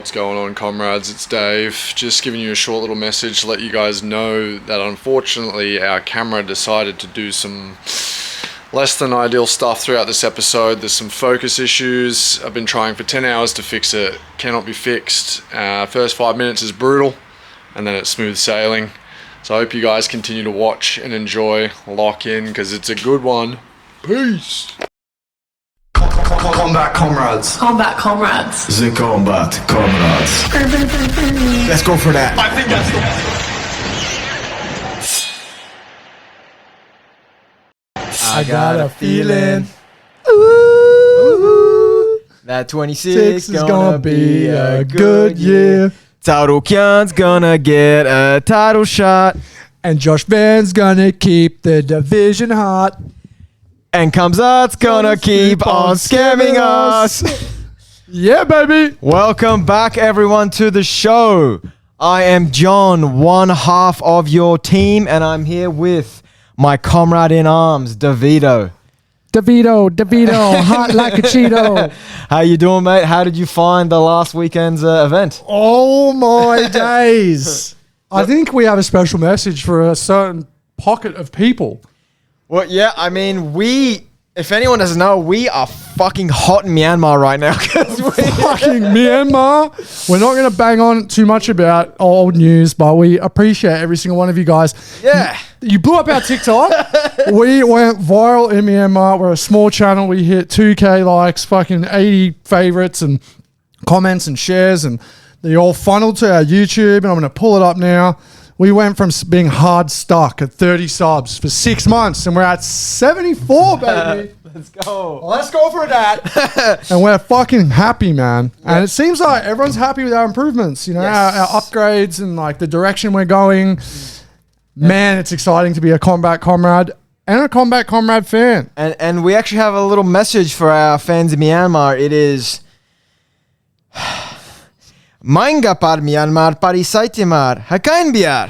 What's going on, comrades? It's Dave. Just giving you a short little message to let you guys know that unfortunately our camera decided to do some less than ideal stuff throughout this episode. There's some focus issues. I've been trying for 10 hours to fix it. Cannot be fixed. First 5 minutes is brutal and then it's smooth sailing. So I hope you guys continue to watch and enjoy. Lock in because it's a good one. Peace. Combat comrades. Combat comrades. The combat comrades. Let's go for that. I think that's the I got a feeling. That 26 is gonna be a good year. Taro Kyan's gonna get a title shot. And Josh Van's gonna keep the division hot. And Kamzat's gonna keep on scamming us. Yeah, baby. Welcome back, everyone, to the show. I am John, one half of your team, and I'm here with my comrade in arms, DeVito. DeVito, hot like a Cheeto. How you doing, mate? How did you find the last weekend's event? Oh my days. I think we have a special message for a certain pocket of people. Well, yeah, I mean, if anyone doesn't know, we are fucking hot in Myanmar right now. Fucking Myanmar. We're not going to bang on too much about old news, but we appreciate every single one of you guys. Yeah. You blew up our TikTok. We went viral in Myanmar. We're a small channel. We hit 2K likes, fucking 80 favorites and comments and shares, and they all funneled to our YouTube, and I'm going to pull it up now. We went from being hard stuck at 30 subs for 6 months, and we're at 74, baby. Let's go. Let's go for that. And we're fucking happy, man. Yep. And it seems like everyone's happy with our improvements, you know, yes. our upgrades and like the direction we're going. Man, it's exciting to be a combat comrade and a combat comrade fan. And we actually have a little message for our fans in Myanmar. It is... Mainga par Myanmar parisaitimar hakain biar.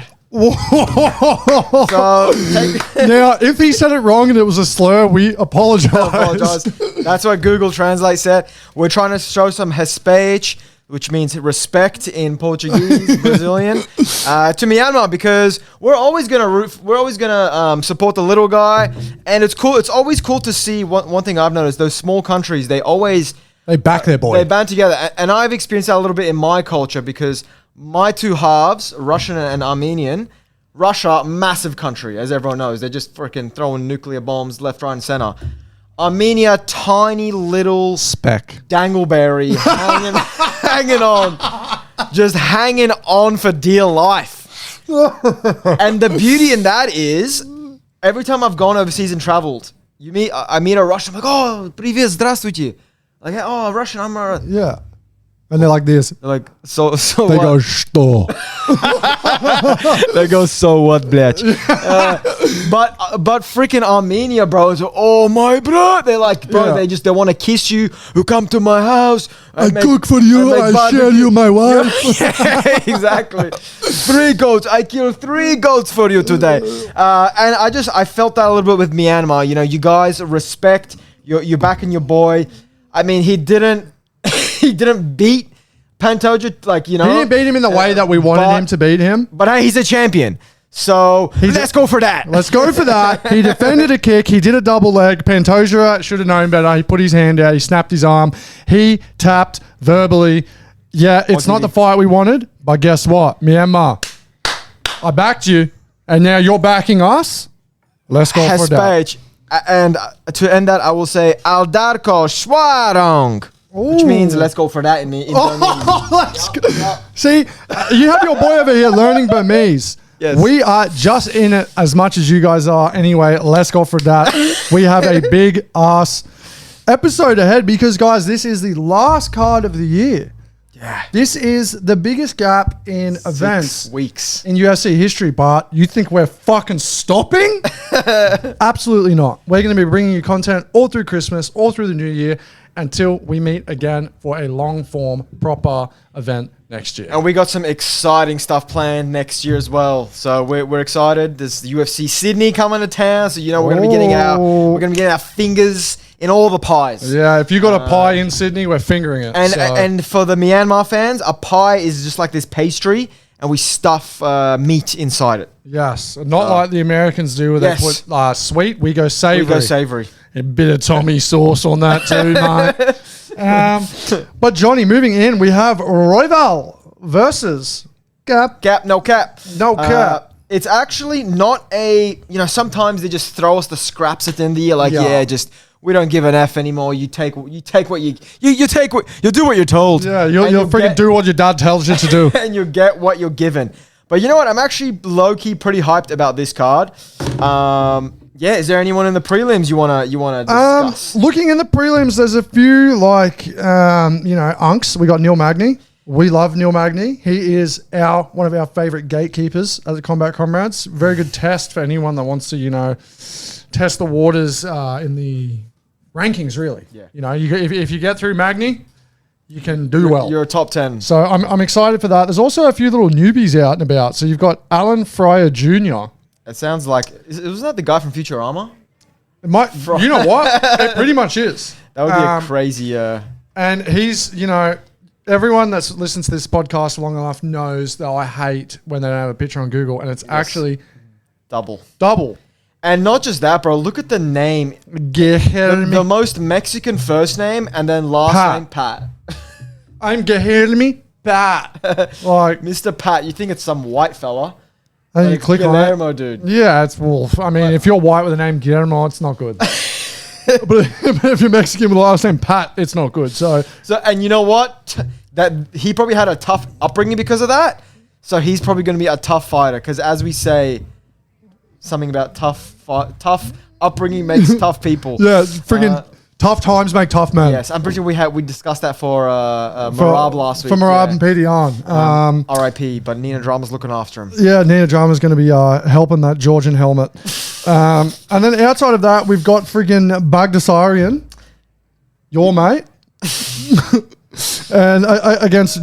So now, if he said it wrong and it was a slur, we apologize. That's what Google Translate said. We're trying to show some respeito, which means respect in Portuguese, Brazilian, to Myanmar, because we're always gonna support the little guy, and it's cool. It's always cool to see one thing I've noticed. Those small countries, they back their boy. They band together. And I've experienced that a little bit in my culture because my two halves, Russian and Armenian, Russia, massive country, as everyone knows. They're just freaking throwing nuclear bombs left, right, and center. Armenia, tiny little speck. Dangleberry hanging on. Just hanging on for dear life. And the beauty in that is, every time I've gone overseas and traveled, I meet a Russian, I'm like, oh, привет, здравствуйте. Like, oh, Russian, I'm a... Yeah. And they're like this. They're like, so they what? go, что? They go, so what, blech? But freaking Armenia, bro, is, oh my bro. They're like, bro, yeah. they want to kiss you. You come to my house. I cook for you. I share you my wife. Yeah, exactly. 3 goats. I killed 3 goats for you today. And I felt that a little bit with Myanmar. You know, you guys respect. You're backing your boy. I mean, he didn't beat Pantoja, like, you know. He didn't beat him in the way that we wanted him to beat him. But hey, he's a champion. So let's go for that. Let's go for that. He defended a kick. He did a double leg. Pantoja should have known better. He put his hand out. He snapped his arm. He tapped verbally. Yeah, it's not the fight we wanted, but guess what? Myanmar, I backed you, and now you're backing us. Let's go for that. And to end that, I will say Aldarko Schwarong, which means let's go for that in let's go. See, you have your boy over here learning Burmese. Yes. We are just in it as much as you guys are. Anyway, let's go for that. We have a big ass episode ahead because, guys, this is the last card of the year. Yeah. This is the biggest gap in events 6 weeks in UFC history, Bart. You think we're fucking stopping? Absolutely not. We're going to be bringing you content all through Christmas, all through the new year, until we meet again for a long form, proper event next year. And we got some exciting stuff planned next year as well. So we're excited. There's the UFC Sydney coming to town. So, you know, we're going to be getting our fingers in all the pies. Yeah, if you got a pie in Sydney, we're fingering it. And for the Myanmar fans, a pie is just like this pastry, and we stuff meat inside it. Yes, not like the Americans do, where they put sweet. We go savory. We go savory. A bit of Tommy sauce on that too, mate. But Johnny, moving in, we have Royval versus Cap. No cap. No cap. It's actually not a, sometimes they just throw us the scraps at the end of the year, like, we don't give an F anymore. You take what you do what you're told. Yeah, you'll freaking do what your dad tells you to do. And you get what you're given. But you know what? I'm actually low-key pretty hyped about this card. Is there anyone in the prelims you wanna discuss? Looking in the prelims, there's a few unks. We got Neil Magny. We love Neil Magny. He is one of our favorite gatekeepers as a Combat Comrades. Very good test for anyone that wants to, test the waters in the rankings, really. Yeah. If you get through Magny, you can do well. You're a top 10. So I'm excited for that. There's also a few little newbies out and about. So you've got Alan Fryer Jr. It sounds like, wasn't that the guy from Futurama? It might, you know what? It pretty much is. That would be a crazy... And he's, everyone that's listened to this podcast long enough knows that I hate when they don't have a picture on Google, and it's actually... Double. And not just that, bro. Look at the name. The most Mexican first name, and then last name, Pat. I'm Guillermo Pat. Like Mr. Pat. You think it's some white fella. And you click Guillermo, on it. dude. Yeah, it's wolf. I mean, if you're white with the name Guillermo, it's not good. but if you're Mexican with the last name Pat, it's not good. So and you know what? That he probably had a tough upbringing because of that. So he's probably going to be a tough fighter. Because as we say, something about tough upbringing makes tough people. Yeah, freaking tough times make tough men. Yes, I'm pretty sure we discussed that for Marab last week. For Marab and Petey on. R.I.P. But Nina Drama's looking after him. Yeah, Nina Drama's going to be helping that Georgian helmet. And then outside of that, we've got freaking Bagdasarian, your mate, and against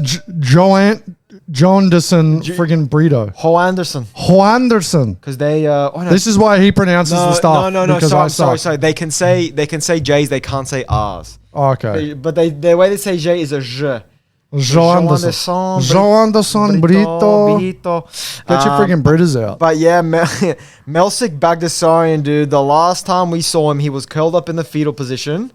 Jonderson friggin' Brito. Hoanderson. Because they... This is why he pronounces the stuff. No. Sorry. They can say J's, they can't say R's. Oh, okay. But the way they say J is a J. Jonderson, Brito. Get your friggin' Britas out. But yeah, Melsik Bagdasarian, dude, the last time we saw him, he was curled up in the fetal position.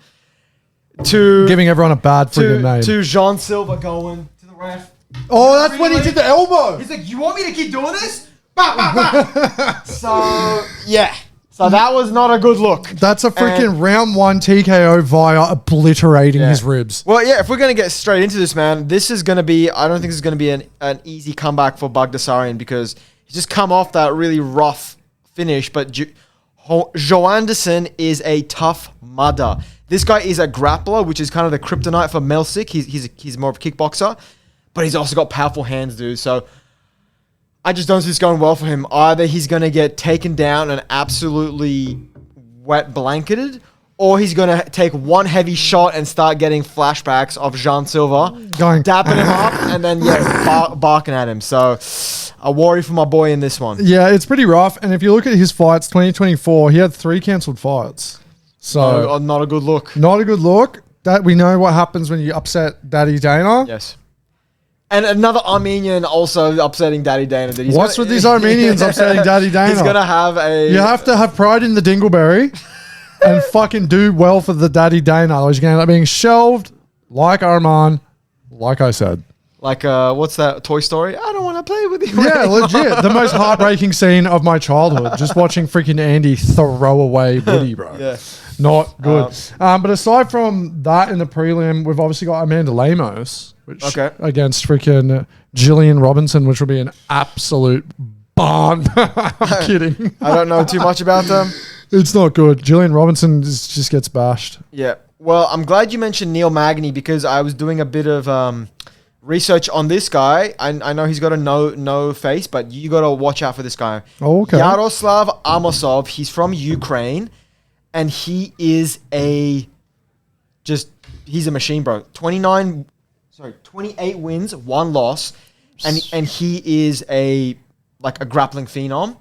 Giving everyone a bad friggin' name. To Jean Silva going to the ref. Oh, that's when he did the elbow. He's like, you want me to keep doing this? Bah, bah, bah. So, yeah. So that was not a good look. That's a freaking round 1 TKO via obliterating his ribs. Well, yeah, if we're going to get straight into this, man, this is going to be, I don't think this is going to be an easy comeback for Bagdasarian because he's just come off that really rough finish, but Joanderson is a tough mudder. This guy is a grappler, which is kind of the kryptonite for Melsik. He's more of a kickboxer. But he's also got powerful hands, dude. So I just don't see this going well for him. Either he's going to get taken down and absolutely wet blanketed, or he's going to take one heavy shot and start getting flashbacks of Jean Silva, dapping him up, and then, barking at him. So I worry for my boy in this one. Yeah, it's pretty rough. And if you look at his fights, 2024, he had 3 cancelled fights. So not a good look. Not a good look. That we know what happens when you upset Daddy Dana. Yes. And another Armenian also upsetting Daddy Dana. What's with these Armenians upsetting Daddy Dana? He's going to have a... You have to have pride in the dingleberry and fucking do well for the Daddy Dana. Otherwise, you're going to end up being shelved like Arman, like I said. Like, what's that, Toy Story? I don't want to play with you. Yeah, legit. The most heartbreaking scene of my childhood. Just watching freaking Andy throw away Woody, bro. Yeah. Not good. But aside from that in the prelim, we've obviously got Amanda Lemos, which against freaking Gillian Robinson, which will be an absolute barn. I'm kidding. I don't know too much about them. It's not good. Gillian Robinson just gets bashed. Yeah. Well, I'm glad you mentioned Neil Magny because I was doing a bit of research on this guy. I know he's got a no face, but you got to watch out for this guy. Okay. Yaroslav Amosov. He's from Ukraine. And he is he's a machine, bro. 28 wins, 1 loss. And he is a grappling phenom.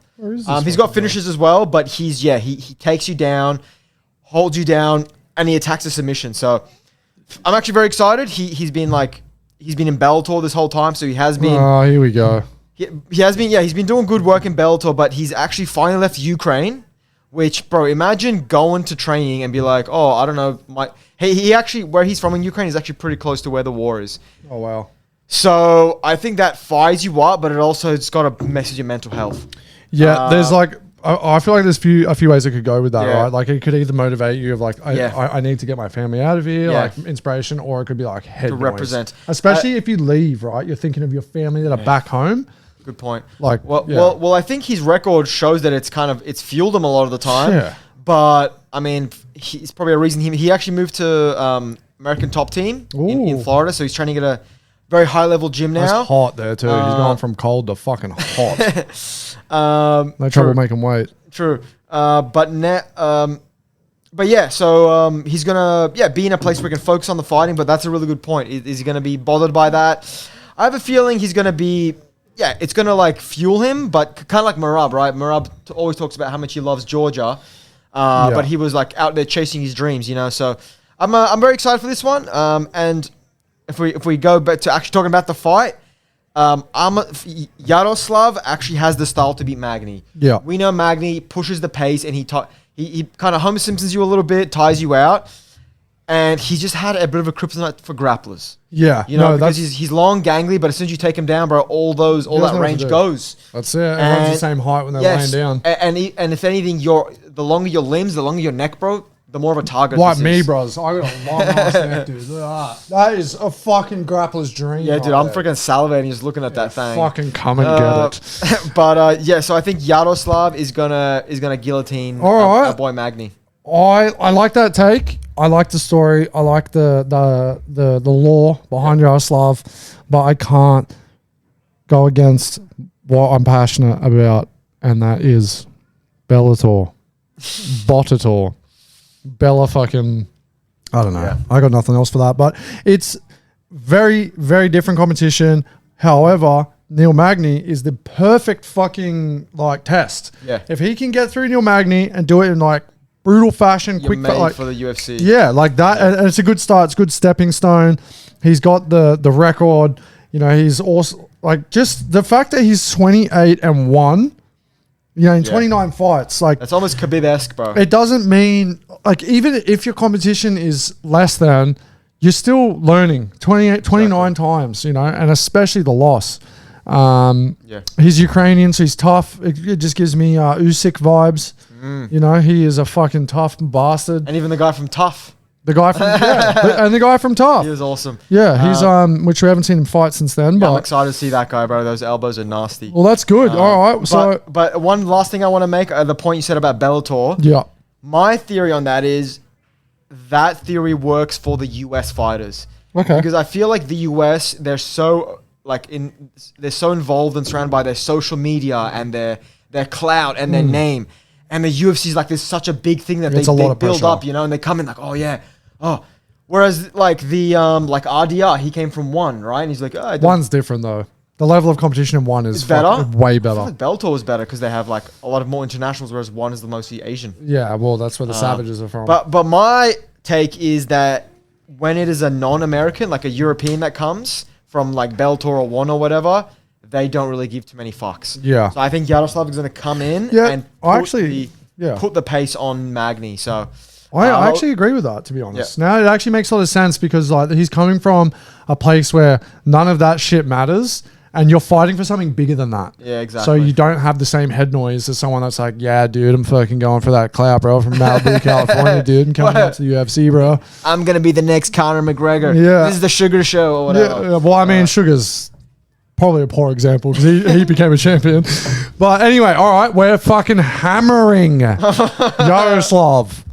He's got finishes as well, but he takes you down, holds you down, and he attacks a submission. So I'm actually very excited. He's been in Bellator this whole time, so he has been. Oh, here we go. He has been, he's been doing good work in Bellator, but he's actually finally left Ukraine, which, bro, imagine going to training and be like, oh, I don't know, he actually, where he's from in Ukraine is actually pretty close to where the war is. Oh, wow. So I think that fires you up, but it's got to message your mental health. Yeah, there's like, I feel like there's a few ways it could go with that, Yeah. right? Like it could either motivate you of like, I need to get my family out of here, Yeah. like inspiration, or it could be like head To noise. represent. Especially if you leave, right? You're thinking of your family that are back home. Good point. Like, well, I think his record shows that it's fueled him a lot of the time. Yeah. But I mean, it's probably a reason he actually moved to American Top Team in Ooh. Florida, so he's training at a very high level gym now. It's hot there too. He's gone from cold to fucking hot. No trouble making weight. True. But yeah, so he's gonna be in a place where he can focus on the fighting. But that's a really good point. Is he gonna be bothered by that? I have a feeling he's gonna be. Yeah, it's gonna like fuel him, but kind of like Marab, right? Marab always talks about how much he loves Georgia, but he was like out there chasing his dreams, you know. So I'm very excited for this one. And if we go back to actually talking about the fight, Yaroslav actually has the style to beat Magny. Yeah. We know Magny pushes the pace and he kind of Homer Simpsons you a little bit, tires you out. And he just had a bit of a kryptonite for grapplers. Yeah. You know, because he's long, gangly, but as soon as you take him down, bro, all that range goes. That's it. Everyone's the same height when they're laying down. And if anything, the longer your limbs, the longer your neck, bro, the more of a target. Like me, bros. I got a long ass neck, dude. Look at that. That is a fucking grappler's dream. Yeah, dude, I'm freaking salivating just looking at that thing. Fucking come and get it. But yeah, so I think Yaroslav is gonna guillotine our boy Magny. I like that take. I like the story. I like the lore behind Yaroslav, but I can't go against what I'm passionate about, and that is Bellator, Botator, Bella fucking. I don't know. Yeah. I got nothing else for that, but it's very, very different competition. However, Neil Magny is the perfect fucking like test. Yeah. If he can get through Neil Magny and do it in like brutal fashion, You're quick, made like for the UFC. Yeah, like that, and it's a good start. It's a good stepping stone. He's got the record. You know, he's also like just the fact that he's 28-1. You know, in 29 fights, like that's almost Khabib-esque, bro. It doesn't mean like even if your competition is less than, you're still learning 29 times. You know, and especially the loss. He's Ukrainian, so he's tough. It just gives me Usyk vibes. You know, he is a fucking tough bastard. And even the guy from Tough. The guy from and the guy from Tough. He was awesome. Yeah, he's which we haven't seen him fight since then. But I'm excited to see that guy, bro. Those elbows are nasty. Well, that's good. All right. But one last thing I want to make, the point you said about Bellator. Yeah. My theory on that is that theory works for the US fighters. Okay. Because I feel like the US, they're so involved and surrounded by their social media and their clout and their name. And the UFC is like there's such a big thing that they build up, you know, and they come in like, oh yeah, oh. Whereas like the like RDR, he came from one, right? And he's like, oh, one's different though. The level of competition in one is better, way better. I feel like Bellator was better because they have like a lot of more internationals, whereas one is the mostly Asian. Yeah, well, that's where the Savages are from. But my take is that when it is a non-American, like a European that comes from like Bellator or one or whatever, they don't really give too many fucks. Yeah. So I think Yaroslav is going to come in and put the pace on Magny. So I actually agree with that, to be honest. Yeah. Now it actually makes a lot of sense because like he's coming from a place where none of that shit matters, and you're fighting for something bigger than that. Yeah, exactly. So you don't have the same head noise as someone that's like, yeah, dude, I'm fucking going for that clout, bro, from Malibu, California, dude, and coming out to the UFC, bro. I'm going to be the next Conor McGregor. Yeah. This is the Sugar Show or whatever. Yeah, well, I mean, Sugar's probably a poor example because he became a champion. But anyway, all right, we're fucking hammering Yaroslav.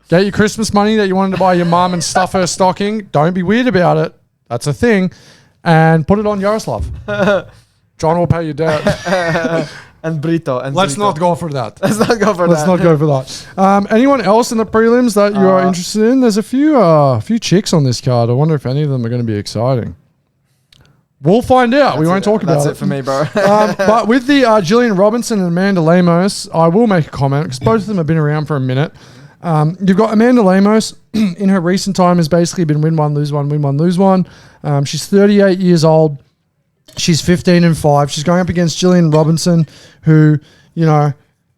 Get your Christmas money that you wanted to buy your mum and stuff her stocking. Don't be weird about it. That's a thing. And put it on Yaroslav. John will pay your debt. And Brito. Let's not go for that. Let's not go for that. Anyone else in the prelims that you are interested in? There's a few chicks on this card. I wonder if any of them are going to be exciting. We'll find out. We won't talk about it. That's it for me, bro. But with the Gillian Robinson and Amanda Lemos, I will make a comment because both of them have been around for a minute. You've got Amanda Lemos in her recent time has basically been win one, lose one, win one, lose one. She's 38 years old. She's 15-5. She's going up against Gillian Robinson, who, you know,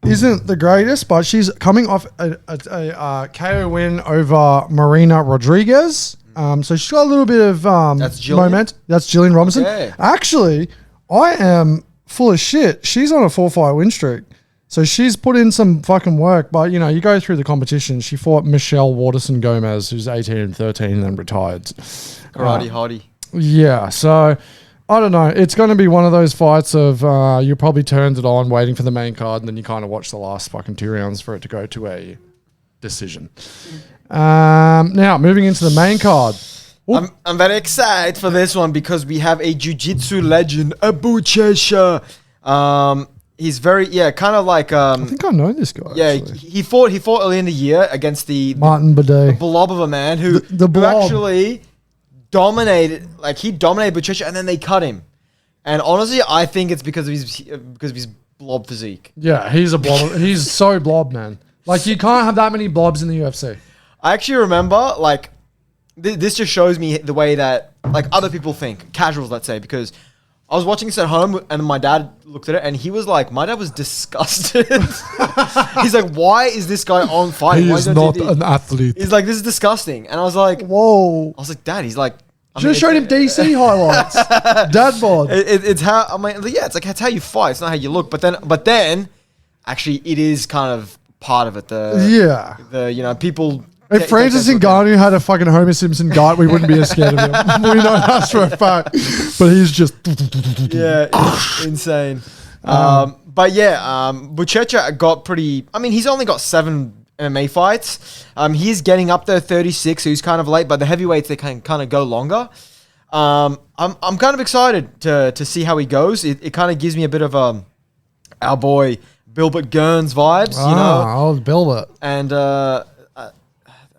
isn't the greatest, but she's coming off a KO win over Marina Rodriguez. So she's got a little bit of moment. That's Gillian Robinson. Okay. Actually, I am full of shit. She's on a 4-fight win streak. So she's put in some fucking work. But, you know, you go through the competition. She fought Michelle Waterson Gomez, who's 18-13 and then retired. Karate hottie. Yeah, so I don't know. It's going to be one of those fights of you probably turned it on waiting for the main card and then you kind of watch the last fucking 2 rounds for it to go to a decision. Now, moving into the main card. I'm very excited for this one because we have a jiu-jitsu legend, Abu Chesha. He's very, kind of like... I think I know this guy. Yeah, actually. he fought early in the year against the Martin Bidet. blob of a man who, The who blob. actually dominated, like he dominated Buchecha and then they cut him. And honestly, I think it's because of his blob physique. Yeah, he's a blob. He's so blob, man. Like, you can't have that many blobs in the UFC. I actually remember, like, this just shows me the way that, like, other people think, casuals, let's say, because I was watching this at home and my dad looked at it and he was like, my dad was disgusted. He's like, why is this guy on fighting? He Why is he on not TV? an athlete. He's like, this is disgusting. And I was like, Whoa. Dad, he's like, Should have showed him DC highlights. Dad bod. It's how, I mean, yeah, it's like, it's how you fight. It's not how you look. But then, actually, it is kind of part of it. The you know, people... If Francis Ngannou had a fucking Homer Simpson gut, we wouldn't be as scared of him. We know that for a fact. But he's just... Yeah, it's insane. But yeah, Buchecha got pretty... I mean, he's only got 7 MMA fights. He's getting up there 36, so he's kind of late. But the heavyweights, they can kind of go longer. I'm kind of excited to see how he goes. It kind of gives me a bit of our boy Bilbert Gurns vibes, you know? Old Bilbert. And...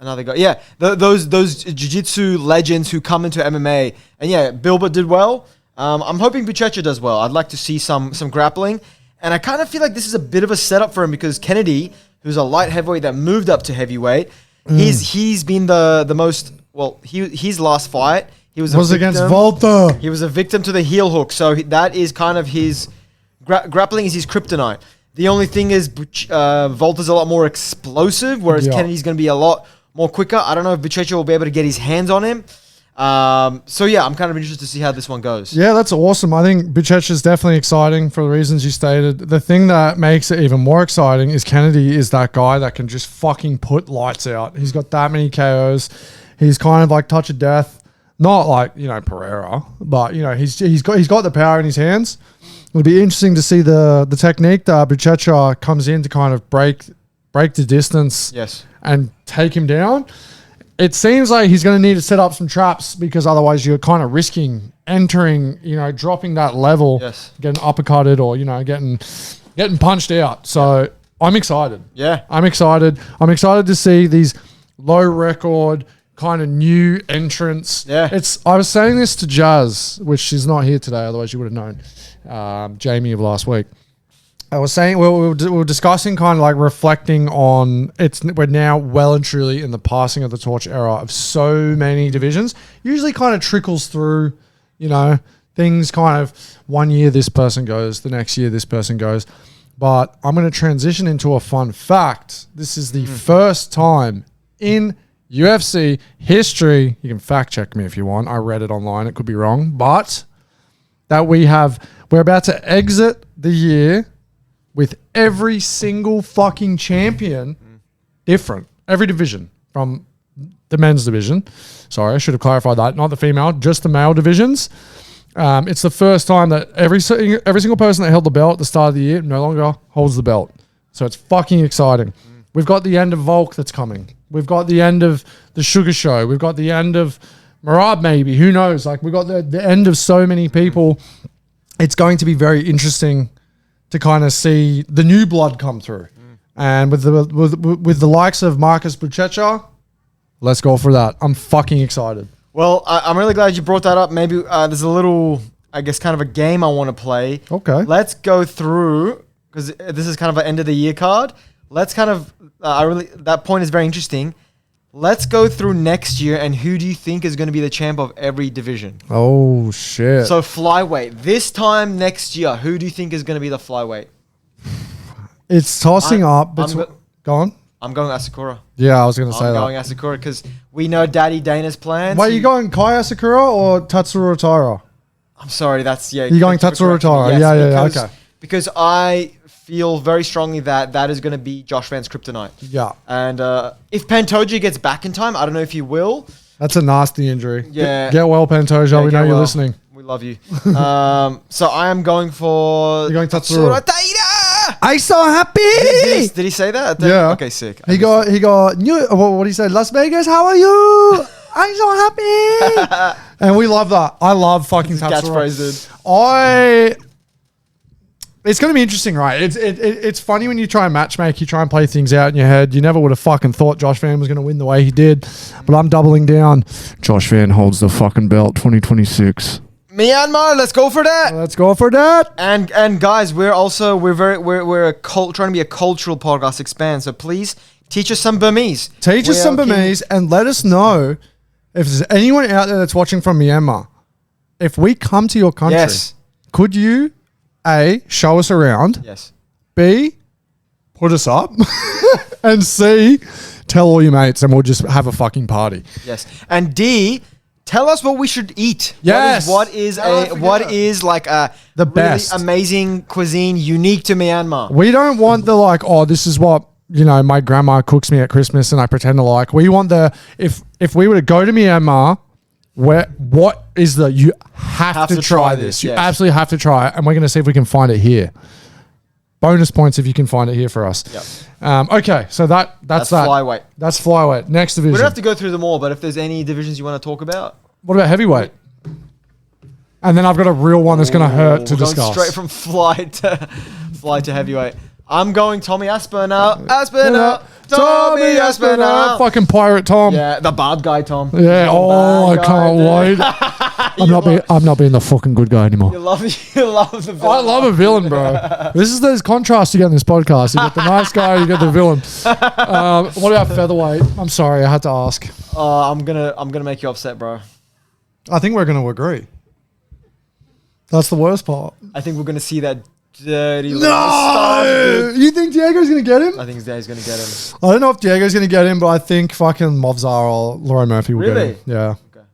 another guy, yeah. Those jiu-jitsu legends who come into MMA, and yeah, Bilbert did well. I'm hoping Buchecha does well. I'd like to see some grappling, and I kind of feel like this is a bit of a setup for him because Kennedy, who's a light heavyweight that moved up to heavyweight, he's been the most his last fight he was against Volta. He was a victim to the heel hook, so that is kind of his grappling is his kryptonite. The only thing is Volta's a lot more explosive, whereas Kennedy's going to be a lot more quicker. I don't know if Buchecha will be able to get his hands on him. So yeah, I'm kind of interested to see how this one goes. Yeah, that's awesome. I think Buchecha is definitely exciting for the reasons you stated. The thing that makes it even more exciting is Kennedy is that guy that can just fucking put lights out. He's got that many KOs. He's kind of like touch of death. Not like, you know, Pereira, but you know, he's got the power in his hands. It'll be interesting to see the technique that Buchecha comes in to kind of break the distance. Yes. And take him down. It seems like he's going to need to set up some traps because otherwise you're kind of risking entering, you know, dropping that level, getting uppercutted or, you know, getting punched out. So I'm excited. Yeah. I'm excited. I'm excited to see these low record kind of new entrants. Yeah. I was saying this to Jazz, which she's not here today, otherwise you would have known. Jamie of last week. I was saying we were discussing kind of like reflecting on we're now well and truly in the passing of the torch era of so many divisions. Usually kind of trickles through, you know, things kind of 1 year this person goes, the next year this person goes. But I'm going to transition into a fun fact. This is the first time in UFC history, you can fact check me if you want. I read it online. It could be wrong, but that we're about to exit the year with every single fucking champion different. Every division from the men's division. Sorry, I should have clarified that. Not the female, just the male divisions. It's the first time that every single person that held the belt at the start of the year no longer holds the belt. So it's fucking exciting. We've got the end of Volk that's coming. We've got the end of the Sugar Show. We've got the end of Marab maybe. Who knows? Like, we've got the end of so many people. It's going to be very interesting to kind of see the new blood come through. And with the likes of Marcus Buchecha, let's go for that. I'm fucking excited. Well, I'm really glad you brought that up. Maybe there's a little, I guess, kind of a game I want to play. Okay. Let's go through, because this is kind of an end of the year card. let's kind of. That point is very interesting. Let's go through next year and who do you think is going to be the champ of every division? Oh shit. So flyweight. This time next year, who do you think is going to be the flyweight? It's tossing up. I'm Go on. I'm going Asakura. Yeah, I was going to say I'm that. going Asakura because we know Daddy Dana's plans. Wait, you going Kai Asakura or Tatsuro Taira? I'm sorry, that's You're going Tatsuro Taira. Yeah, okay. Because I feel very strongly that is going to be Josh Van's kryptonite. Yeah. And if Pantoja gets back in time, I don't know if he will. That's a nasty injury. Yeah. Get well, Pantoja. Yeah, we know you're listening. We love you. So I am going for... You're going Tatsuro. Taira! I'm so happy. Did he say that? Yeah. Okay, sick. He got what did he say? Las Vegas, how are you? I'm so happy. And we love that. I love fucking Catchphrase, dude. It's going to be interesting, right? It's funny when you try and matchmake, you try and play things out in your head. You never would have fucking thought Josh Van was going to win the way he did. But I'm doubling down. Josh Van holds the fucking belt 2026. Myanmar, let's go for that. Let's go for that. And guys, we're trying to be a cultural podcast expand. So please teach us some Burmese. Teach us some Burmese and let us know if there's anyone out there that's watching from Myanmar. If we come to your country, Yes. could you A, show us around? Yes. B, put us up? And C, tell all your mates and we'll just have a fucking party. Yes. And D, tell us what we should eat. Yes. What is like a The really best. amazing cuisine unique to Myanmar? We don't want the like, oh, this is what, my grandma cooks me at Christmas and I pretend to like. We want if we were to go to Myanmar, you have to try this. You yes. absolutely have to try it. And we're going to see if we can find it here. Bonus points if you can find it here for us. Yep. Okay, so that's that. flyweight. That's flyweight. Next division. We don't have to go through them all, but if there's any divisions you want to talk about. What about heavyweight? And then I've got a real one that's going to hurt to We're going discuss. straight from fly to heavyweight. I'm going Tommy Aspinall. Tommy Aspinall. Fucking Pirate Tom. Yeah, the bad guy Tom. Yeah. The Oh, I bad can't guy, wait. I'm not being the fucking good guy anymore. You love the villain. I love a villain, bro. There's contrast you get in this podcast. You get the nice guy, you get the villain. What about featherweight? I'm sorry, I had to ask. I'm gonna make you upset, bro. I think we're going to agree. That's the worst part. I think we're gonna see that dirty little stuff. No! You think Diego's going to get him? I think Daddy's gonna get him. I don't know if Diego's going to get him, but I think fucking Movzar or Laura Murphy will Really? get him. Yeah. Okay.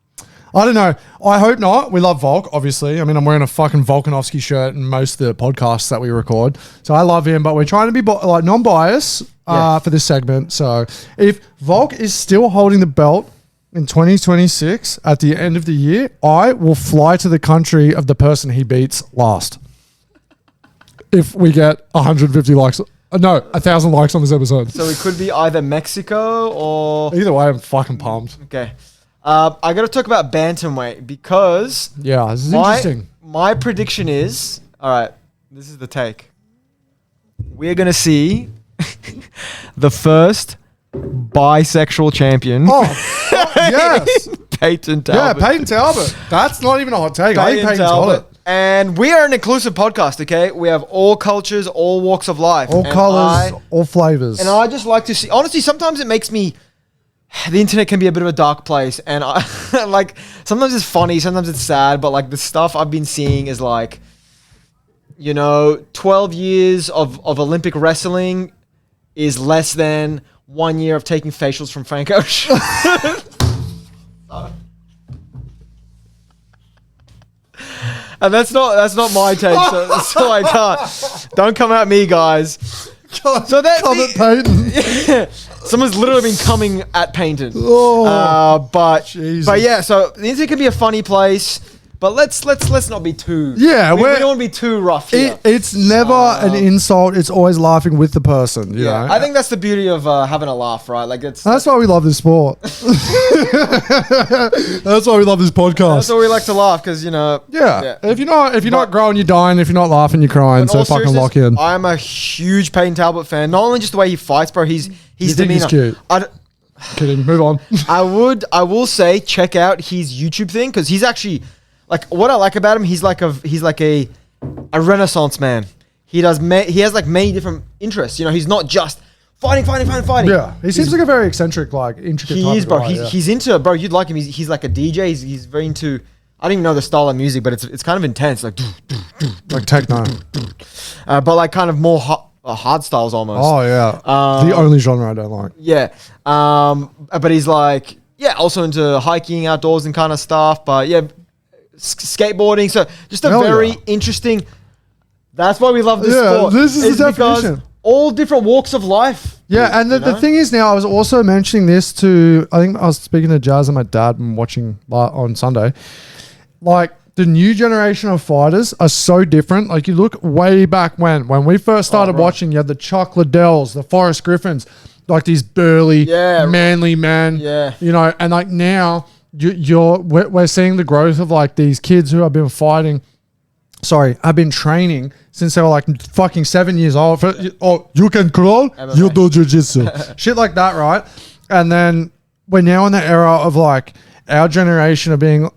I don't know. I hope not. We love Volk, obviously. I mean, I'm wearing a fucking Volkanovski shirt in most of the podcasts that we record. So I love him, but we're trying to be non-biased Yeah. for this segment. So if Volk is still holding the belt in 2026 at the end of the year, I will fly to the country of the person he beats last. If we get 150 likes. No, 1,000 likes on this episode. So it could be either Mexico or... Either way, I'm fucking pumped. Okay. I got to talk about bantamweight because Yeah, this is interesting. my prediction is... All right, this is the take. We're going to see the first bisexual champion. Oh, yes. Peyton Yeah, Talbot. Peyton Talbot. That's not even a hot take. I think Peyton's got it. And we are an inclusive podcast, okay? We have all cultures, all walks of life. All And colors, all flavors. And I just like to see... Honestly, sometimes it makes me... The internet can be a bit of a dark place. And I like... Sometimes it's funny, sometimes it's sad. But like the stuff I've been seeing is like... 12 years of Olympic wrestling is less than 1 year of taking facials from Frank Ocean. And that's not my take, so I can't. Don't come at me, guys. So that Come at Peyton. someone's literally been coming at Peyton. Oh, but Jesus. yeah, so the internet can be a funny place, but let's not be too. Yeah, we we're- don't want to be too rough here. It's never an insult. It's always laughing with the person. You know? I think that's the beauty of having a laugh, right? Like That's why we love this sport. That's why we love this podcast. that's why we like to laugh because Yeah. If you're not growing, you're dying. If you're not laughing, you're crying. In So all fucking seriousness, lock in. I'm a huge Peyton Talbot fan. Not only just the way he fights, bro. His You think demeanor. he's cute? Kidding. Move on. I will say check out his YouTube thing because he's actually like what I like about him. He's like a renaissance man. He has like many different interests. He's not just fighting. Yeah, he seems like a very eccentric, like intricate. He type is, of bro. guy, He's into, bro. You'd like him. He's like a DJ. He's very into. I don't even know the style of music, but it's kind of intense, like techno. but like kind of more hard styles almost. Oh yeah, the only genre I don't like. Yeah. But he's like, also into hiking, outdoors, and kind of stuff. But yeah, skateboarding. So just a very interesting. That's why we love this sport. This is the because definition. All different walks of life. Yeah, and the thing is now, I was also mentioning this to, I think I was speaking to Jazz and my dad and watching on Sunday. Like, the new generation of fighters are so different. Like, you look way back when we first started watching, you had the Chuck Liddells, the Forrest Griffins, like these burly, manly men. Yeah. You know, and like now, we're seeing the growth of like these kids who have been fighting. I've been training since they were like fucking 7 years old. You can crawl, you do jujitsu. Shit like that, right? And then we're now in the era of like our generation of being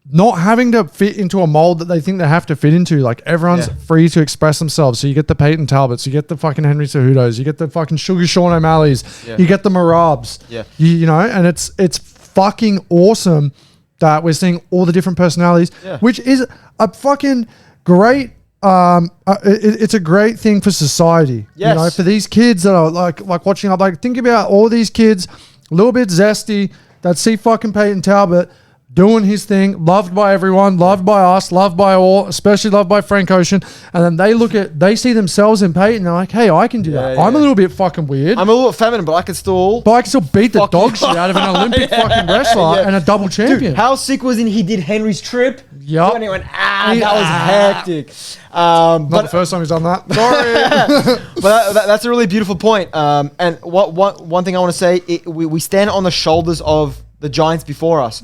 not having to fit into a mold that they think they have to fit into. Like everyone's free to express themselves. So you get the Peyton Talbots, you get the fucking Henry Cejudos, you get the fucking Sugar Sean O'Malley's, you get the Marabs. Yeah. You know, and it's fucking awesome that we're seeing all the different personalities, which is a fucking great. It's a great thing for society. Yes. You know, for these kids that are like watching up. Like, think about all these kids, a little bit zesty, that see fucking Peyton Talbot doing his thing, loved by everyone, loved by us, loved by all, especially loved by Frank Ocean. And then they see themselves in Peyton. They're like, hey, I can do that. I'm a little bit fucking weird. I'm a little feminine, but I can still beat the dog shit out of an Olympic fucking wrestler and a double champion. Dude, how sick was he did Henry's trip? Yep. And he went, that was hectic. Not the first time he's done that. Sorry. But that's a really beautiful point. And one thing I want to say, we stand on the shoulders of the giants before us.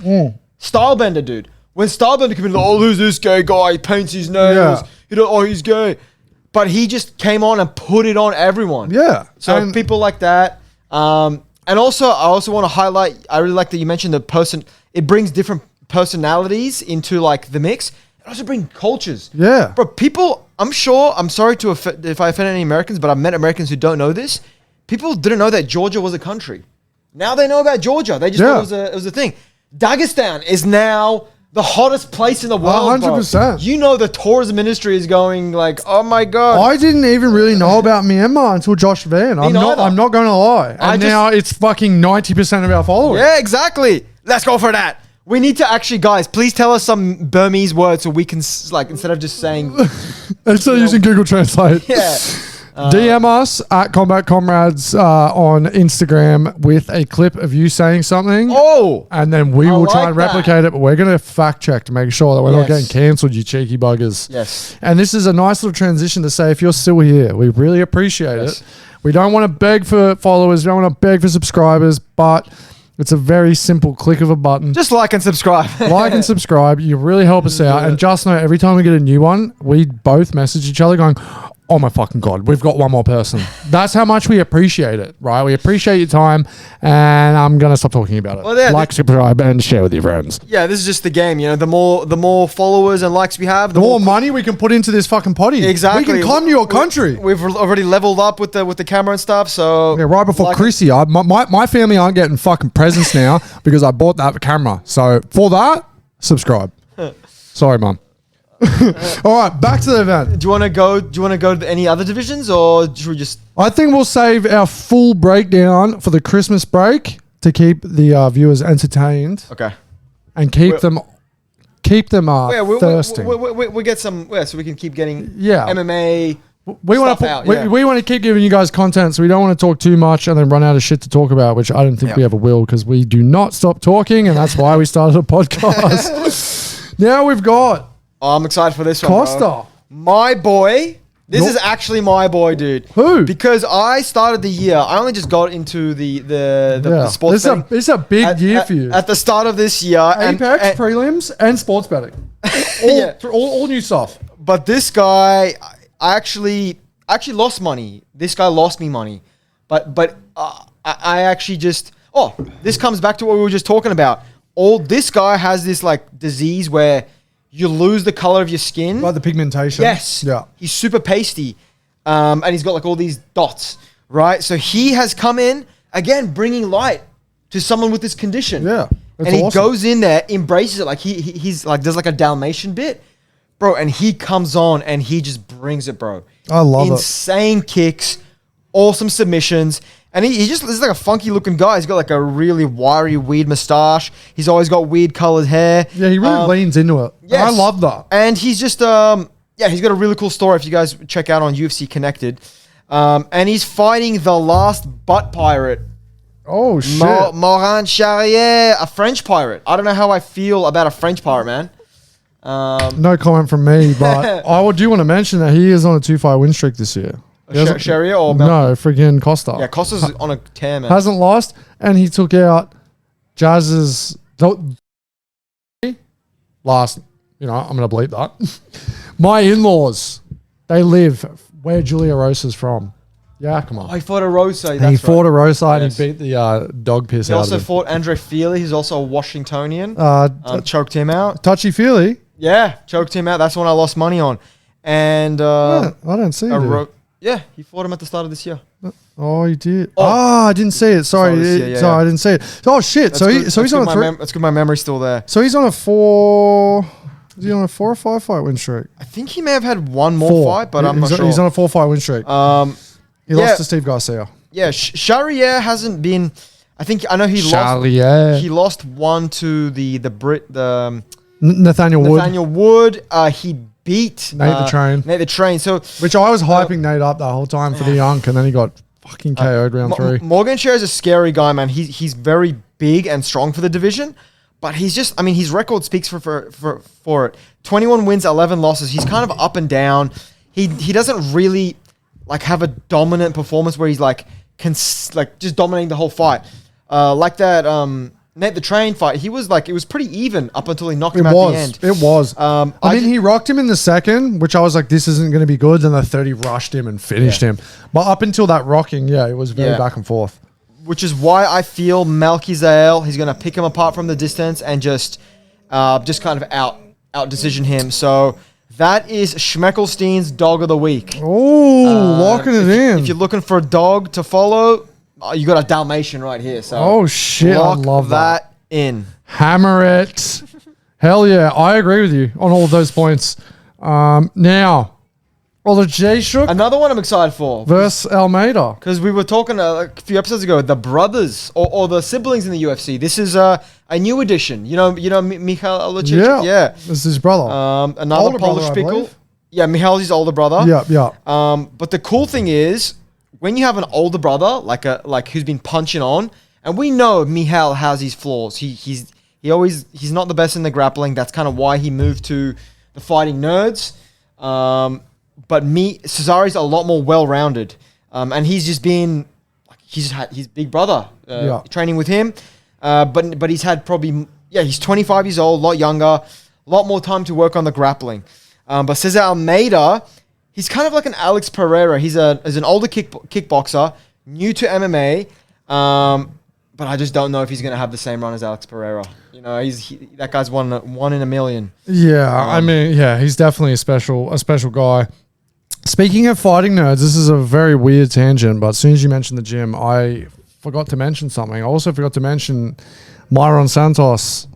Stylebender, dude. When Stylebender came in, like, oh, who's this gay guy? He paints his nails. He's gay. But he just came on and put it on everyone. Yeah. So people like that. And also, I also want to highlight, I really like that you mentioned the person. It brings different personalities into like the mix. It also brings cultures. Yeah. Bro, people, I'm sorry if I offend any Americans, but I've met Americans who don't know this. People didn't know that Georgia was a country. Now they know about Georgia. They just thought it was a thing. Dagestan is now the hottest place in the world. 100%. You know the tourism industry is going like, oh my god. I didn't even really know about Myanmar until Josh Van. I'm not going to lie. And now it's fucking 90% of our followers. Yeah, exactly. Let's go for that. We need to actually, guys, please tell us some Burmese words so we can, like, instead of just saying... Instead of using Google Translate. Yeah. DM us at Combat Comrades on Instagram with a clip of you saying something. Oh! And then we will try and replicate it, but we're going to fact check to make sure that we're not getting cancelled, you cheeky buggers. Yes. And this is a nice little transition to say, if you're still here, we really appreciate it. We don't want to beg for followers, we don't want to beg for subscribers, but it's a very simple click of a button. Just like and subscribe. Like and subscribe. You really help us out. And just know, every time we get a new one, we both message each other going, oh my fucking God, we've got one more person. That's how much we appreciate it, right? We appreciate your time, and I'm going to stop talking about it. Well, like, subscribe, and share with your friends. Yeah, this is just the game, you know. The more followers and likes we have, the more money we can put into this fucking potty. Exactly. We can come to your country. We've already leveled up with the camera and stuff, so... Yeah, right before Chrissy, my family aren't getting fucking presents now because I bought that camera. So, for that, subscribe. Sorry, Mum. All right, back to the event. Do you want to go to any other divisions, or should we just... I think we'll save our full breakdown for the Christmas break to keep the viewers entertained. Okay. And keep them thirsting. We get some, so we can keep getting MMA. We want to keep giving you guys content, so we don't want to talk too much and then run out of shit to talk about, which I don't think we ever will, because we do not stop talking, and that's why we started a podcast. Now we've got... Oh, I'm excited for this one, Costa. Bro. My boy. This is actually my boy, dude. Who? Because I started the year. I only just got into the sports betting. This is a big year for you. At the start of this year. Apex, prelims, and sports betting. All new stuff. But this guy, I actually lost money. This guy lost me money. But I actually just... Oh, this comes back to what we were just talking about. This guy has this like disease where... You lose the color of your skin. Like the pigmentation. Yes. Yeah. He's super pasty. And he's got like all these dots. right? So he has come in again, bringing light to someone with this condition. Yeah, and he goes in there, embraces it, like he's like does like a Dalmatian bit, bro. And he comes on and he just brings it, bro. I love it. Insane kicks, awesome submissions. And he just is like a funky looking guy. He's got like a really wiry, weird mustache. He's always got weird colored hair. Yeah, he really leans into it. Yes. I love that. And he's just, he's got a really cool story if you guys check out on UFC Connected. And he's fighting the last butt pirate. Oh, shit. Morin Charrier, a French pirate. I don't know how I feel about a French pirate, man. No comment from me, but I do want to mention that he is on a 2-fight win streak this year. Charrier or no, freaking Costa. Yeah, Costa's on a tear, man. Hasn't lost, and he took out Jazz's last. You know, I'm gonna bleep that. My in-laws, they live where Julia Rosa's from. Yeah, come on. Oh, he fought a Rosa. And he fought a Rosa and he beat the dog piss He out also of him. fought Andre Feely, who's also a Washingtonian. Choked him out. Touchy Feely. Yeah, choked him out. That's when I lost money on. And I don't see it. Yeah, he fought him at the start of this year. Oh, he did. Oh, I didn't see it. Sorry, I didn't see it. Oh shit! That's So good. he's on a 3. That's good. My memory's still there. So he's on a 4. Is he on a 4 or 5 fight win streak? I think he may have had one more fight, but I'm not sure. He's on a 4 fight win streak. He lost to Steve Garcia. Yeah, Charrier hasn't been. I know he Charrier. lost. He lost one to the Nathaniel Wood. He beat Nate the Train. So which I was hyping Nate up the whole time for the Yunk, and then he got fucking KO'd round 3. Morgan Sher is a scary guy, man. He's very big and strong for the division, but he's just. I mean, his record speaks for it. 21 wins, 11 losses. He's kind of up and down. He doesn't really like have a dominant performance where he's like just dominating the whole fight. Like that Nate the Train fight, he was like, it was pretty even up until he knocked him at the end. It was. I mean, he rocked him in the second, which I was like, this isn't going to be good. Then the 30 rushed him and finished him. But up until that rocking, it was very back and forth. Which is why I feel Malky Zael, he's going to pick him apart from the distance and just kind of out decision him. So that is Schmeckelstein's dog of the week. Oh, locking it in. If you're looking for a dog to follow, you got a Dalmatian right here. So oh shit, I love that in. Hammer it. Hell yeah, I agree with you on all of those points. Now, Olajayshuk another one I'm excited for versus Almeida, because we were talking a few episodes ago, the brothers or the siblings in the UFC. This is a new addition. You know, Michal Olajayshuk. Yeah, this is his brother. Another older Polish brother, pickle. Yeah, Michal's his older brother. Yeah. But the cool thing is, when you have an older brother like who's been punching on, and we know Michal has his flaws. He's not the best in the grappling. That's kind of why he moved to the Fighting Nerds. But Cesare's a lot more well-rounded, and he's just been he's had his big brother training with him, but he's had he's 25 years old, a lot younger, a lot more time to work on the grappling. But Cesar Almeida, he's kind of like an Alex Pereira. He's an older kickboxer, new to MMA, but I just don't know if he's going to have the same run as Alex Pereira. You know, that guy's one in a million. Yeah, I mean, he's definitely a special guy. Speaking of Fighting Nerds, this is a very weird tangent, but as soon as you mentioned the gym, I forgot to mention something. I also forgot to mention Myron Santos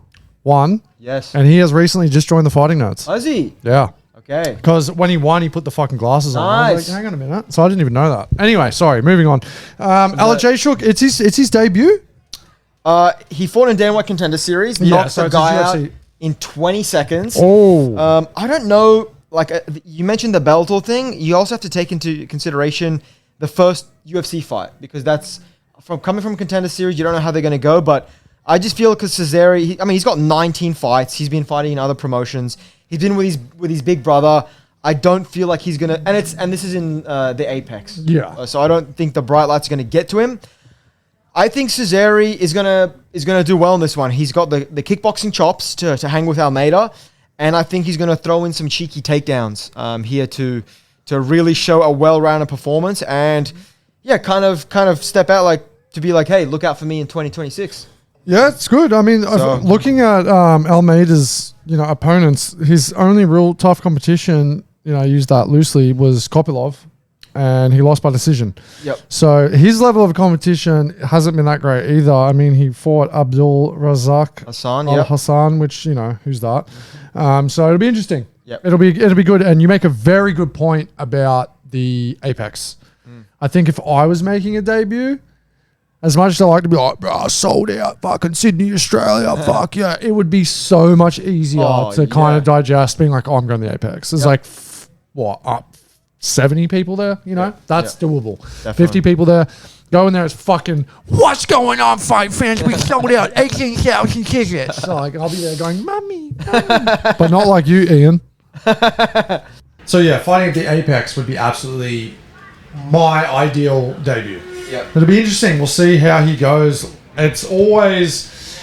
won. Yes. And he has recently just joined the Fighting Nerds. Has he? Yeah. Okay. Because when he won, he put the fucking glasses on. I was like, hang on a minute. So I didn't even know that. Anyway, sorry, moving on. Olajayshuk, it's his debut? He fought in Dan White Contender Series, knocked the guy out in 20 seconds. Oh. I don't know. Like you mentioned the Bellator thing, you also have to take into consideration the first UFC fight, because that's coming from Contender Series. You don't know how they're going to go, but I just feel because Cesare, he's got 19 fights. He's been fighting in other promotions. He's been with his big brother. I don't feel like he's gonna, and this is in the Apex. Yeah. So I don't think the bright lights are gonna get to him. I think Cesare is gonna do well in this one. He's got the kickboxing chops to hang with Almeida. And I think he's going to throw in some cheeky takedowns here to really show a well-rounded performance and kind of step out to be like, hey, look out for me in 2026. Yeah, it's good. I mean, looking at Almeida's opponents, his only real tough competition, I use that loosely, was Kopilov. and he lost by decision. Yep. So his level of competition hasn't been that great either. I mean, he fought Abdul Razak Hassan, Al yep. Hassan, which who's that? So it'll be interesting. Yep. It'll be good, and you make a very good point about the Apex. I think if I was making a debut, as much as I like to be like, bro, sold out, fucking Sydney, Australia, fuck yeah, it would be so much easier to kind of digest being like, oh, I'm going to the Apex. There's like, 70 people there, That's doable. Definitely. 50 people there. Go in there, it's fucking, what's going on, fight fans? We sold out 18,000 tickets. So like, I'll be there going, mummy. But not like you, Ian. So yeah, fighting at the Apex would be absolutely my ideal debut. Yep. It'll be interesting. We'll see how he goes. It's always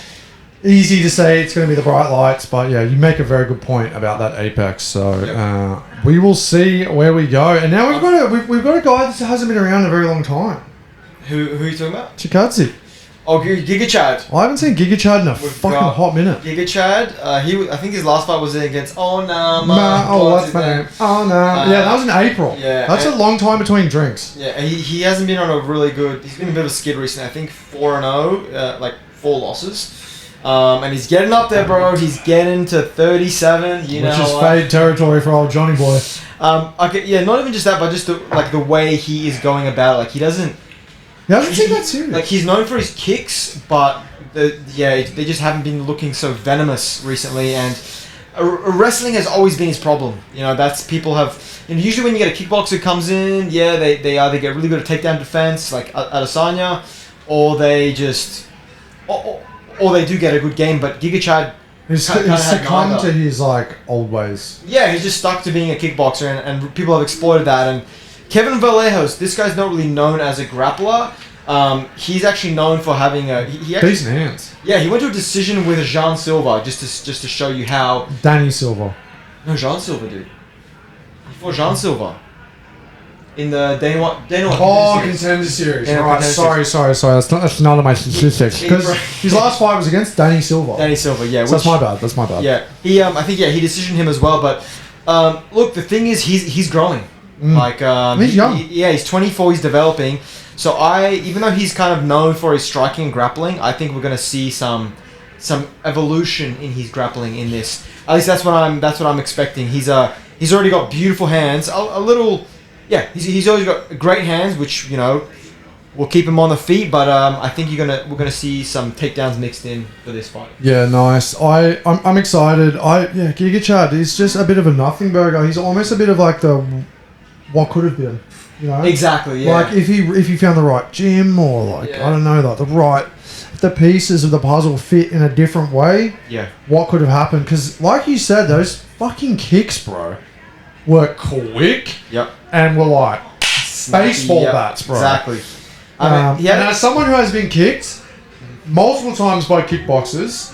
easy to say it's going to be the bright lights, but yeah, you make a very good point about that Apex. So we will see where we go. And now we've got a guy that hasn't been around in a very long time. Who are you talking about? Chikadze. Oh, Giga Chad. I haven't seen Giga Chad in a fucking hot minute. Giga Chad. I think his last fight was against Onama. What's my name? Oh no. Yeah, that was in April. Yeah, that's a long time between drinks. Yeah, and he hasn't been on a really good. He's been a bit of a skid recently. I think 4-0, like 4 losses. And he's getting up there, bro. He's getting to 37. Which is fade territory for old Johnny boy. Okay, yeah, not even just that, but just the way he is going about it. Like he doesn't seem that serious. Like he's known for his kicks, but they just haven't been looking so venomous recently. And wrestling has always been his problem. That's people have. Usually when you get a kickboxer who comes in, they either get really good at takedown defense, like Adesanya, or they just, or they do get a good game. But Giga Chad, he's succumbed to his old ways. Yeah, he's just stuck to being a kickboxer, and people have exploited that. And Kevin Vallejos, this guy's not really known as a grappler. He's actually known for having decent hands. Yeah, he went to a decision with Jean Silva just to show you how. Danny Silva. No, Jean Silva, dude. He fought Jean Silva in the Dana Contender Series. Right, sorry. That's none of my statistics. Because his last fight was against Danny Silva. Danny Silva, yeah. So that's my bad. Yeah, I think he decisioned him as well. But look, the thing is, he's growing. He's young. He's 24. He's developing. So even though he's kind of known for his striking and grappling, I think we're going to see some evolution in his grappling in this. At least that's what I'm expecting. He's already got beautiful hands. He's always got great hands, which will keep him on the feet. But I think we're gonna see some takedowns mixed in for this fight. Yeah, nice. I'm excited. Giga Chad is just a bit of a nothing burger. He's almost a bit of like the what could have been. Exactly, yeah. Like if he found the right gym or I don't know, the pieces of the puzzle fit in a different way. Yeah. What could have happened? Because like you said, those fucking kicks, bro, were quick. Yep. And were like baseball bats, bro. Exactly. And as someone who has been kicked multiple times by kickboxers,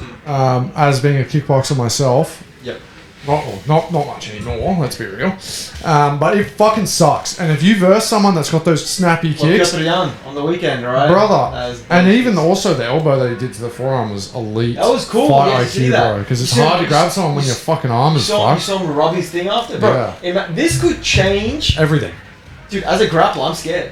as being a kickboxer myself. Yep. Not much anymore, let's be real. But it fucking sucks. And if you verse someone that's got those snappy kicks... on the weekend, right? Brother. And even also the elbow that he did to the forearm was elite. That was cool. Fight IQ, bro. Because it's hard to grab someone when your fucking arm is fucked. You saw him rub his thing after? Bro, this could change... everything. Dude, as a grappler, I'm scared.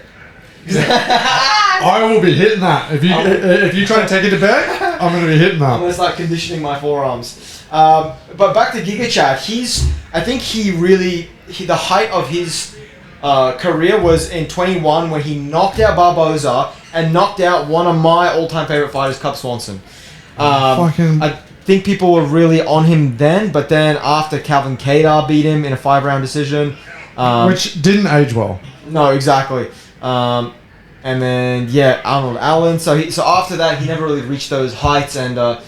I will be hitting that. If you try to take it to bed, I'm going to be hitting that. I'm going to start conditioning my forearms. But back to Giga Chad, I think the height of his career was in 21 when he knocked out Barboza and knocked out one of my all-time favorite fighters, Cub Swanson. I think people were really on him then, but then after Calvin Kattar beat him in a 5-round decision. Which didn't age well. No, exactly. And then, Arnold Allen. So after that, he never really reached those heights, and I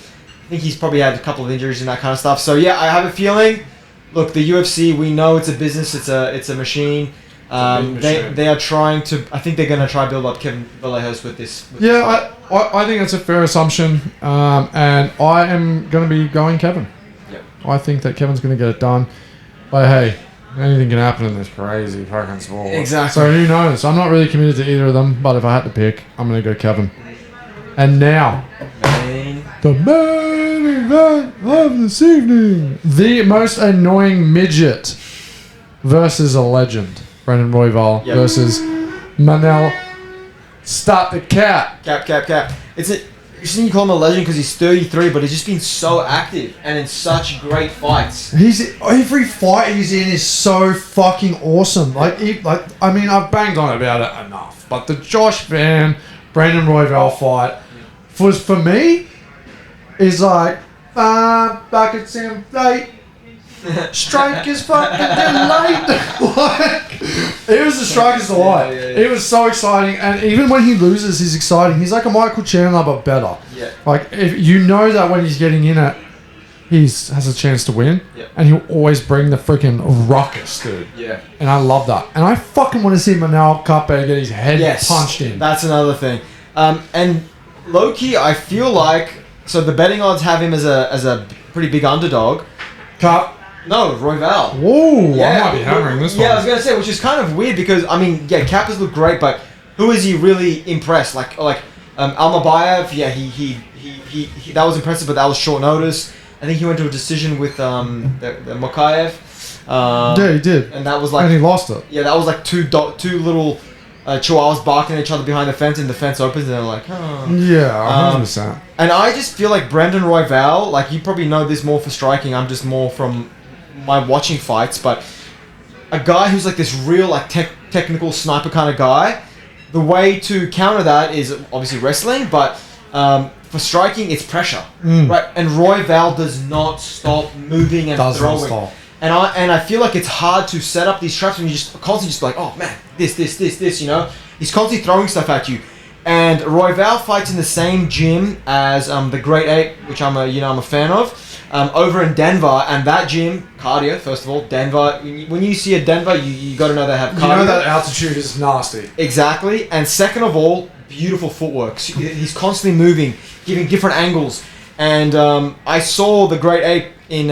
think he's probably had a couple of injuries and that kind of stuff. So I have a feeling. Look, the UFC, we know it's a business. It's a machine. They are trying to. I think they're going to try to build up Kevin Vallejos with this. I think that's a fair assumption, and I am going to be going Kevin. Yep. I think that Kevin's going to get it done. But hey, anything can happen in this crazy fucking sport. Exactly. So who knows? I'm not really committed to either of them, but if I had to pick, I'm going to go Kevin. And now, the main event of this evening. The most annoying midget versus a legend. Brendan Royval Yep. versus Manel Start the Cat. Cap. You shouldn't call him a legend because he's 33, but he's just been so active and in such great fights. Every fight he's in is so fucking awesome. Like I mean, I've banged on about it enough, but the Josh Van Brendan Royval fight was for me is like back at Sam Flight. Strike is fucking delight. Like, it was the striker's delight. Yeah. It was so exciting, and even when he loses, he's exciting. He's like a Michael Chandler, but better. Yeah. Like, if you know that when he's getting in it, has a chance to win, and he'll always bring the freaking ruckus, dude. Yeah. And I love that. And I fucking want to see Manel Kape get his head punched in. That's another thing. And low key, I feel like the betting odds have him as a pretty big underdog. Cup. No, Royval. Whoa, I might be hammering this one. Yeah, I was gonna say, which is kind of weird because I mean, Cap has looked great, but who is he really impressed? Like Almabayev, he that was impressive, but that was short notice. I think he went to a decision with the Mokaev. Yeah, he did, and that was like, and he lost it. Yeah, that was like two little chihuahuas barking at each other behind the fence, and the fence opens, and they're like, oh. Yeah, 100%. And I just feel like Brendan Royval, like you probably know this more for striking. I'm just more from my watching fights, but a guy who's like this real like technical sniper kind of guy, the way to counter that is obviously wrestling, but for striking it's pressure, right? And Royval does not stop moving and throwing. And I feel like it's hard to set up these traps when you just constantly just like, oh man, this, you know, he's constantly throwing stuff at you. And Royval fights in the same gym as the Great Ape, which I'm a fan of. Over in Denver, and that gym, cardio, first of all, Denver, when you see a Denver, you got to know they have cardio. You know that altitude is nasty. Exactly. And second of all, beautiful footwork. He's constantly moving, giving different angles. And I saw the Great Ape in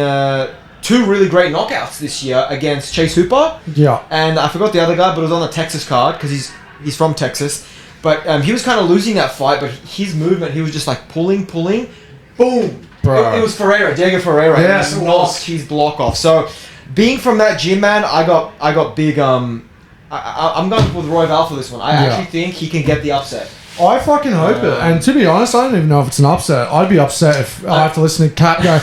two really great knockouts this year against Chase Hooper. Yeah. And I forgot the other guy, but it was on the Texas card because he's from Texas. But he was kind of losing that fight, but his movement, he was just like pulling, boom. It was Diego Ferreira. Yes, he knocked his block off. So, being from that gym, man, I got big. I'm going with Royval for this one. I actually think he can get the upset. I fucking hope it. And to be honest, I don't even know if it's an upset. I'd be upset if I have to listen to Cap go.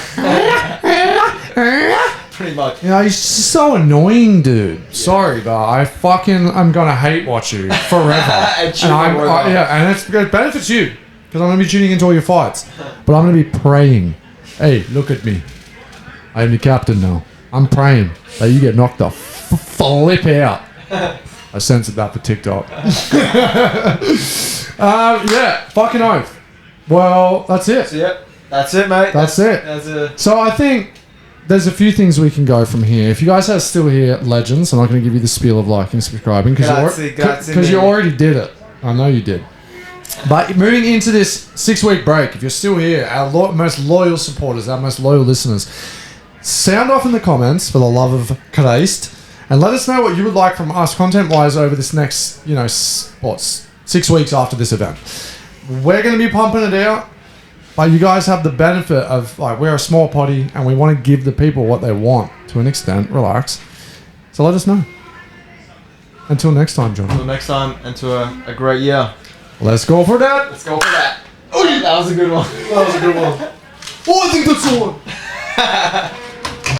Pretty much. You know, he's so annoying, dude. Yeah. Sorry, but I'm gonna hate watch you forever. and it benefits you. Because I'm going to be tuning into all your fights. But I'm going to be praying. Hey, look at me. I am the captain now. I'm praying that you get knocked the flip out. I censored that for TikTok. Fucking oath. Well, that's it. That's it, mate. That's it. So I think there's a few things we can go from here. If you guys are still here, legends, I'm not going to give you the spiel of liking and subscribing. Because you already did it. I know you did. But moving into this 6-week break, if you're still here, our most loyal supporters, our most loyal listeners, sound off in the comments for the love of Christ, and let us know what you would like from us content-wise over this next, 6 weeks after this event. We're going to be pumping it out, but you guys have the benefit of, we're a small potty, and we want to give the people what they want to an extent. Relax. So let us know. Until next time, John. Until next time, and to a great year. Let's go for that. Oh, that was a good one. Oh, I think that's the one.